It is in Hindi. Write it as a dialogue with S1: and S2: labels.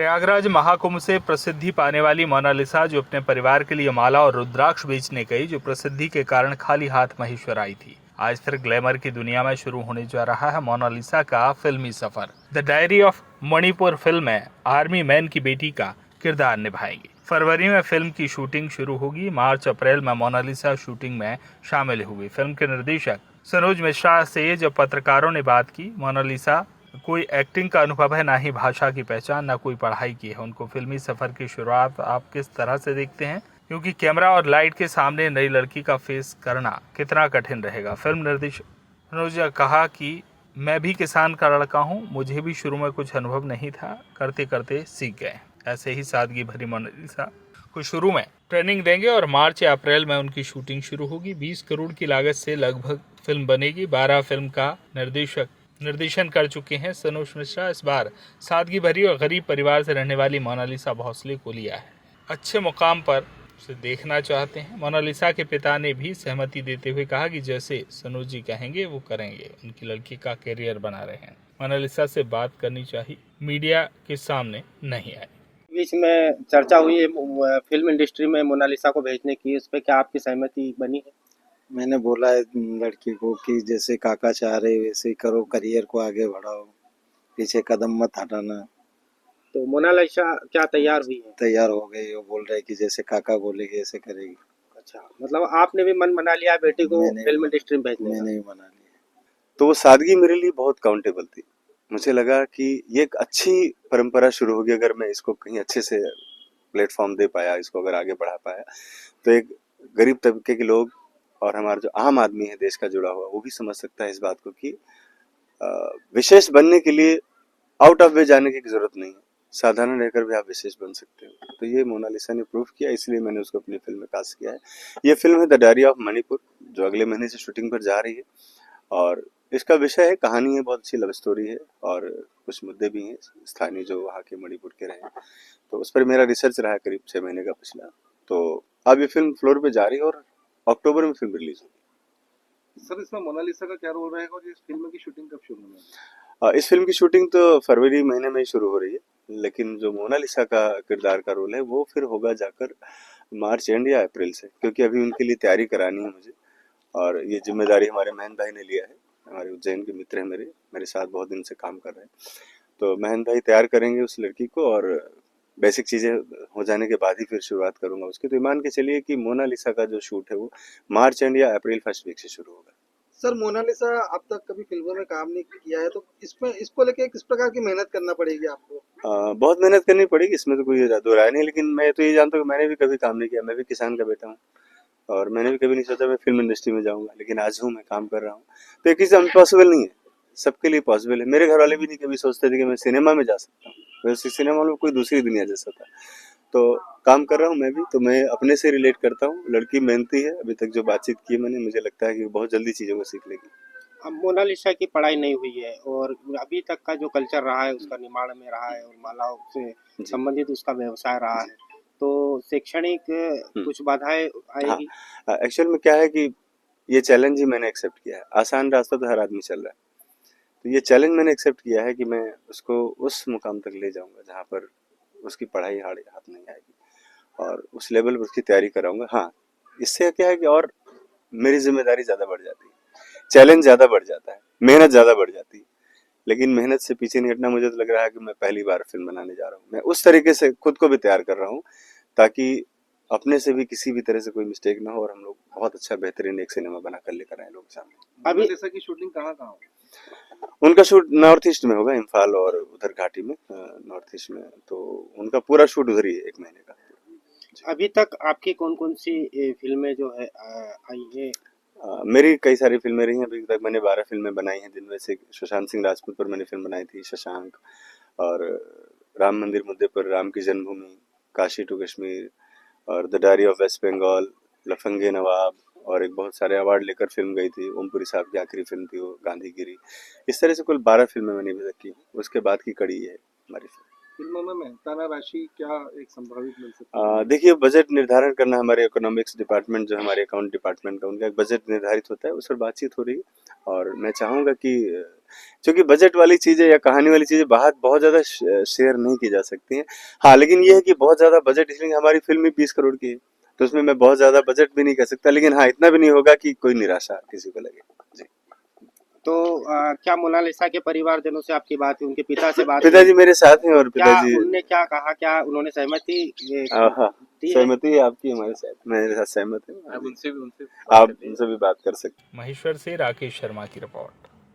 S1: प्रयागराज महाकुंभ से प्रसिद्धि पाने वाली मोनालिसा जो अपने परिवार के लिए माला और रुद्राक्ष बेचने गई, जो प्रसिद्धि के कारण खाली हाथ महेश्वर आई थी, आज फिर ग्लैमर की दुनिया में शुरू होने जा रहा है मोनालिसा का फिल्मी सफर। The diary of Manipur film में आर्मी मैन की बेटी का किरदार निभाएंगी। फरवरी में फिल्म की शूटिंग शुरू होगी। मार्च अप्रैल में मोनालिसा शूटिंग में शामिल हुई। फिल्म के निर्देशक सनोज मिश्रा से जब पत्रकारों ने बात की, मोनालिसा कोई एक्टिंग का अनुभव है, ना ही भाषा की पहचान, ना कोई पढ़ाई की है। उनको फिल्मी सफर की शुरुआत आप किस तरह से देखते हैं, क्योंकि कैमरा और लाइट के सामने नई लड़की का फेस करना कितना कठिन रहेगा। फिल्म निर्देशक सनोज ने कहा कि मैं भी किसान का लड़का हूं, मुझे भी शुरू में कुछ अनुभव नहीं था, करते करते सीख गए। ऐसे ही सादगी भरी मोनालिसा को शुरू में ट्रेनिंग देंगे और मार्च या अप्रैल में उनकी शूटिंग शुरू होगी। 20 करोड़ की लागत से लगभग फिल्म बनेगी। 12 फिल्म का निर्देशन कर चुके हैं सनोज मिश्रा। इस बार सादगी भरी और गरीब परिवार से रहने वाली मोनालिसा भोसले को लिया है। अच्छे मुकाम पर उसे देखना चाहते हैं। मोनालिसा के पिता ने भी सहमति देते हुए कहा कि जैसे सनोज जी कहेंगे वो करेंगे। उनकी लड़की का करियर बना रहे हैं। मोनालिसा से बात करनी चाहिए, मीडिया के सामने नहीं आए।
S2: बीच में चर्चा हुई है फिल्म इंडस्ट्री में मोनालिसा को भेजने की, उस पर क्या आपकी सहमति बनी है?
S3: मैंने बोला है लड़की को कि जैसे काका चाह रहे वैसे ही करो, करियर को आगे बढ़ाओ, पीछे कदम मत हटाना।
S2: तो मोनालिसा क्या तैयार हुई है?
S3: तैयार हो गई, वो बोल रहे कि जैसे काका बोलेगी ऐसे करेगी।
S2: अच्छा, मतलब आपने भी मन बना लिया बेटी को फिल्म इंडस्ट्री में भेजने का?
S3: मैंने भी बना लिया। तो वो सादगी मेरे लिए बहुत काउंटेबल थी। मुझे लगा कि ये एक अच्छी परंपरा शुरू होगी अगर मैं इसको कहीं अच्छे से प्लेटफॉर्म दे पाया, इसको अगर आगे बढ़ा पाया, तो एक गरीब तबके के लोग और हमारा जो आम आदमी है देश का जुड़ा हुआ, वो भी समझ सकता है इस बात को कि विशेष बनने के लिए आउट ऑफ वे जाने की जरूरत नहीं है। साधारण रहकर भी आप विशेष बन सकते हो। तो ये मोनालिसा ने प्रूव किया, इसलिए मैंने उसको अपनी फिल्म में कास्ट किया है। ये फिल्म है द डायरी ऑफ मणिपुर, जो अगले महीने से शूटिंग पर जा रही है। और इसका विषय है, कहानी है, बहुत अच्छी लव स्टोरी है और कुछ मुद्दे भी हैं स्थानीय जो वहाँ के मणिपुर के रहे। तो उस पर मेरा रिसर्च रहा है करीब 6 महीने का पिछला। तो अब ये फिल्म फ्लोर पे जा रही है और अक्टूबर में फिल्म रिलीज होगी।
S4: सर, इसमें मोनालिसा का क्या रोल रहेगा और इस फिल्म की शूटिंग कब शुरू होने वाली है?
S3: इस फिल्म की शूटिंग तो फरवरी महीने में ही शुरू हो रही है, लेकिन जो मोनालिसा का किरदार का रोल है वो फिर होगा जाकर मार्च एंड या अप्रैल से, क्योंकि अभी उनके लिए तैयारी करानी है मुझे। और ये जिम्मेदारी हमारे महन भाई ने लिया है। हमारे उज्जैन के मित्र हैं, मेरे साथ बहुत दिन से काम कर रहे हैं। तो महन भाई तैयार करेंगे उस लड़की को और बेसिक चीज़ें हो जाने के बाद ही फिर शुरुआत करूंगा उसकी। तो मान के चलिए कि मोनालिसा का जो शूट है वो मार्च एंड या अप्रैल फर्स्ट वीक से शुरू होगा।
S4: सर, मोनालिसा अब तक कभी फिल्मों में काम नहीं किया है, तो इसमें इसको लेके किस प्रकार की मेहनत करना पड़ेगी आपको?
S3: बहुत मेहनत करनी पड़ेगी, इसमें तो कोई दो राय नहीं। लेकिन मैं तो ये जानता हूँ कि मैंने भी कभी काम नहीं किया। मैं भी किसान का बेटा हूँ और मैंने भी कभी नहीं सोचा मैं फिल्म इंडस्ट्री में जाऊंगा, लेकिन आज हूँ, मैं काम कर रहा हूँ। तो ये किसी इम्पॉसिबल नहीं है, सबके लिए पॉसिबल है। मेरे घर वाले भी नहीं कभी सोचते थे कि मैं सिनेमा में जा सकता हूँ। वैसे सिनेमा में कोई दूसरी दुनिया जैसा था। तो काम कर रहा हूँ मैं भी, तो मैं अपने से रिलेट करता हूँ। लड़की मेहनती है, अभी तक जो बातचीत की मैंने, मुझे लगता है कि बहुत जल्दी चीज़ों को सीख लेगी।
S2: अब मोनालिसा की पढ़ाई नहीं हुई है और अभी तक का जो कल्चर रहा है उसका निर्माण में रहा है और मालाओं से संबंधित उसका व्यवसाय रहा है, तो शैक्षणिक कुछ बाधाएं आएगी?
S3: हाँ, एक्चुअल में क्या है कि ये चैलेंज ही मैंने एक्सेप्ट किया है। आसान रास्ता तो हर आदमी चल रहा है, तो ये चैलेंज मैंने एक्सेप्ट किया है कि मैं उसको उस मुकाम तक ले जाऊंगा जहाँ पर उसकी पढ़ाई हाथ नहीं आएगी और उस लेवल पर उसकी तैयारी कराऊंगा। हाँ, इससे क्या है कि और मेरी जिम्मेदारी ज़्यादा बढ़ जाती है, चैलेंज ज़्यादा बढ़ जाता है, मेहनत ज़्यादा बढ़ जाती है। लेकिन मेहनत से पीछे नहीं हटना। मुझे तो लग रहा है कि मैं पहली बार फिल्म बनाने जा रहा हूँ। मैं उस तरीके से खुद को भी तैयार कर रहा हूँ ताकि अपने से भी किसी भी तरह से कोई मिस्टेक ना हो और हम लोग बहुत अच्छा बेहतरीन एक सिनेमा बना कर लेकर आए लोगों के सामने।
S4: अभी जैसा की शूटिंग कहाँ होगी?
S3: उनका शूट नॉर्थ ईस्ट में होगा, इम्फाल और उधर घाटी में, नॉर्थ ईस्ट में। तो उनका पूरा शूट उधर ही है, 1 महीने का।
S2: अभी तक आपकी कौन कौन सी फिल्में जो है आई है?
S3: मेरी कई सारी फिल्में रही हैं। अभी तक मैंने 12 फिल्में बनाई हैं, जिनमें से सुशांत सिंह राजपूत पर मैंने फिल्म बनाई थी, शशांक, और राम मंदिर मुद्दे पर राम की जन्मभूमि, काशी टू कश्मीर, और the diary of west Bengal, Lafange Nawab, और एक बहुत सारे अवार्ड लेकर फिल्म गई थी। ओमपुरी साहब की आखिरी फिल्म थी वो, गांधीगिरी। इस तरह से कुल 12 फिल्में मैंने अभी तक की। उसके बाद की कड़ी है हमारी
S4: फिल्मों में मेहनताना राशि क्या एक संभावित मिल सकती है?
S3: देखिए, बजट निर्धारण करना हमारे इकोनॉमिक्स डिपार्टमेंट, जो हमारे अकाउंट डिपार्टमेंट का, उनका एक बजट निर्धारित होता है, उस पर बातचीत हो रही है। और मैं चाहूँगा कि क्योंकि बजट वाली चीजें या कहानी वाली चीजें बहुत ज्यादा शेयर नहीं की जा सकती हैं। हाँ, लेकिन ये है कि बहुत ज्यादा बजट, इसलिए हमारी फिल्म ही 20 करोड़ की है, तो उसमें मैं बहुत ज्यादा बजट भी नहीं कर सकता, लेकिन हाँ इतना भी नहीं होगा कि कोई निराशा किसी को लगे। जी।
S2: तो क्या मोनालिसा के परिवारजनों से आपकी बात हुई, उनके पिता से बात हुई?
S3: पिताजी मेरे साथ हैं और
S2: क्या
S3: पिताजी
S2: उनने क्या कहा, क्या उन्होंने सहमति
S3: हाँ,
S2: दी है?
S3: सहमति है आपकी हमारे साथ, मेरे साथ सहमत है।
S1: आप उनसे भी
S3: आप उनसे भी बात कर सकते हैं।
S1: महेश्वर से राकेश शर्मा की रिपोर्ट।